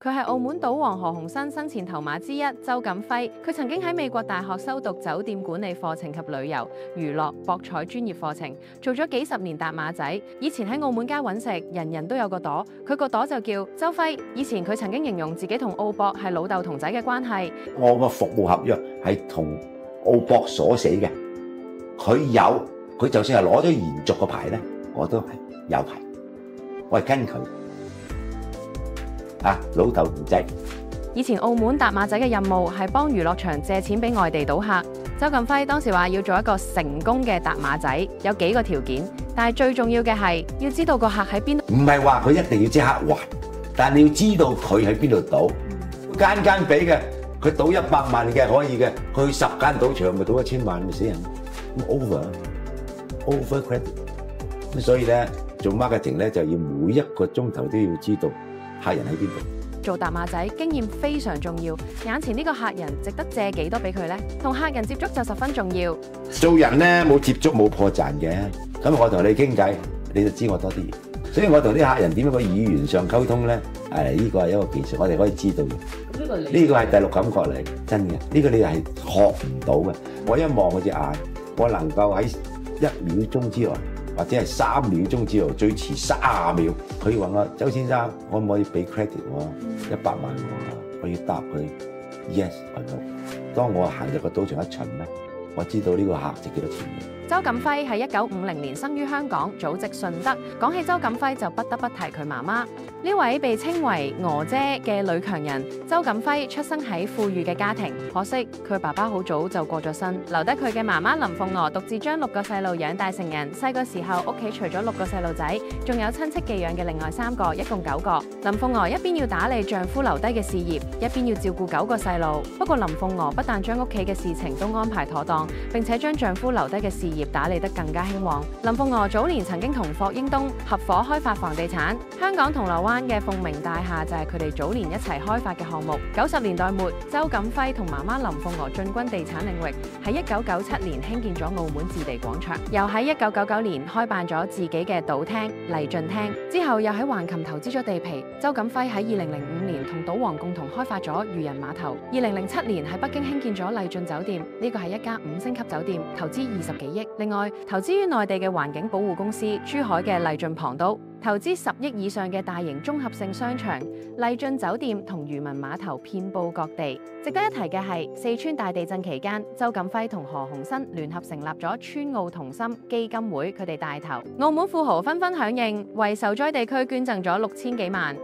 佢係澳門賭王何鴻燊生前頭馬之一周錦輝，佢曾經喺美國大學修讀酒店管理課程及旅遊、娛樂、博彩專業課程，做咗幾十年搭馬仔。以前喺澳門街揾食，人人都有個朵，佢個朵就叫周輝。以前佢曾經形容自己同澳博係老豆同仔嘅關係。我個服務合約係同澳博所寫嘅，佢就算係攞咗延續個牌咧，我都係有牌，我係跟佢。老豆唔制。以前澳門搭馬仔嘅任務係幫娛樂場借錢俾外地賭客。周錦輝當時話要做一個成功嘅搭馬仔，有幾個條件，但係最重要嘅係要知道個客喺邊度。唔係話佢一定要即刻還，但係你要知道佢喺邊度賭，間間俾嘅，佢賭100萬嘅可以嘅，佢去10間賭場咪賭1000萬咪死人，咁 over credit。咁所以咧做 marketing 咧就要每一個鐘頭都要知道客人喺邊度。做搭馬仔經驗非常重要，眼前呢個客人值得借幾多俾佢呢？同客人接觸就十分重要。做人咧冇接觸冇破綻嘅，咁我同你傾偈，你就知我多啲嘢。所以我同啲客人點樣個語言上溝通咧？呢個係一個技術，我哋可以知道嘅。呢個係第六感覺嚟，真嘅。呢個你係學唔到嘅。我一望佢隻眼，我能夠喺1秒鐘之內，或者係3秒鐘之內，最遲30秒，佢話我周先生可唔可以俾 credit 我100萬我要答佢 yes or no。當我行入個賭場一巡咧，我知道呢個客值幾多錢嘅。周錦輝係1950年生於香港，祖籍順德。講起周錦輝就不得不提佢媽媽。呢位被稱為娥姐嘅女強人，周錦輝出生喺富裕嘅家庭，可惜佢爸爸好早就過咗身，留低佢嘅媽媽林鳳娥獨自將6個細路養大成人。細個時候屋企除咗6個細路仔，仲有親戚寄養嘅另外3個，一共9個。林鳳娥一邊要打理丈夫留低嘅事業，一邊要照顧9個細路。不過林鳳娥不但將屋企嘅事情都安排妥當，並且將丈夫留低嘅事業打理得更加興旺。林鳳娥早年曾經同霍英東合夥開發房地產，香港銅鑼灣嘅鳳鳴大廈就係佢哋早年一齊開發嘅項目。90年代末，周錦輝同媽媽林鳳娥進軍地產領域，喺1997年興建咗澳門置地廣場，又喺1999年開辦咗自己嘅賭廳麗駿廳，之後又喺橫琴投資咗地皮。周錦輝喺2005年同賭王共同開發咗漁人碼頭，2007年喺北京興建咗麗駿酒店，呢個係一家5星級酒店，投資20幾億。另外，投資於內地嘅環境保護公司珠海嘅麗駿龐都，投資10億以上嘅大型綜合性商場麗駿酒店同漁民碼頭遍佈各地。值得一提嘅係，四川大地震期間，周錦輝同何鴻燊聯合成立咗川澳同心基金會，佢哋帶頭，澳門富豪紛紛響應，為受災地區捐贈咗6000幾萬。